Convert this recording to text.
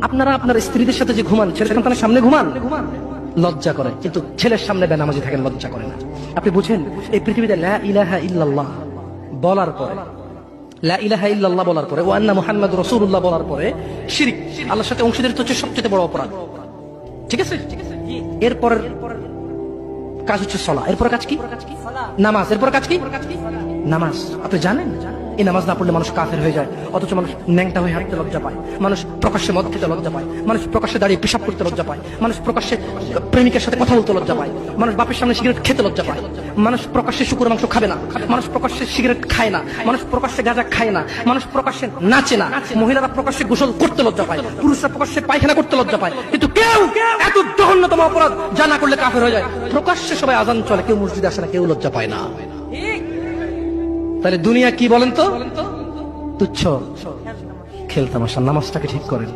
আপনারা আপনার স্ত্রীদের সাথে যে ঘুমান, ছেলে সন্তানের সামনে ঘুমান, লজ্জা করে, কিন্তু ছেলের সামনে বেনামাজি থাকেন, লজ্জা করে না। আপনি বুঝেন, এই পৃথিবীতে লা ইলাহা ইল্লাল্লাহ বলার পরে, লা ইলাহা ইল্লাল্লাহ বলার পরে, ওয়া আন্না মুহাম্মাদুর রাসূলুল্লাহ বলার পরে শিরক, আল্লাহর সাথে অংশীদারিত্ব হচ্ছে সবচেয়ে বড় অপরাধ। ঠিক আছে? এরপর কাজ হচ্ছে সালাত, এরপর কাজ কি? নামাজ। এরপর কাজ কি? নামাজ। আপনি জানেন এই নামাজ না পড়লে মানুষ কাফের হয়ে যায়, অথচ মানুষ ন্যাংটা হয়ে হাঁটতে লজ্জা পায়, মানুষ প্রকাশ্যে মদ খেতে লজ্জা পায়, মানুষ প্রকাশ্যে দাঁড়িয়ে পেশাব করতে লজ্জা পায়, মানুষ প্রকাশ্যে প্রেমিকের সাথে কথা বলতে লজ্জা পায়, মানুষ বাপের সামনে সিগারেট খেতে লজ্জা পায়, মানুষ প্রকাশ্যে শুকর মাংস খাবে না, মানুষ প্রকাশ্যে সিগারেট খায় না, মানুষ প্রকাশ্যে গাঁজা খায় না, মানুষ প্রকাশ্যে নাচে না, মহিলারা প্রকাশ্যে গোসল করতে লজ্জা পায়, পুরুষরা প্রকাশ্যে পায়খানা করতে লজ্জা পায়, কিন্তু কেউ এত জঘন্যতম অপরাধ যা না করলে কাফের হয়ে যায়, প্রকাশ্যে সবাই আজান চলে, কেউ মসজিদে আসে না, কেউ লজ্জা পায় না। তাহলে দুনিয়া কি বলেন তো? তুচ্ছ খেলতামাশা। নামাজটাকে ঠিক করেন।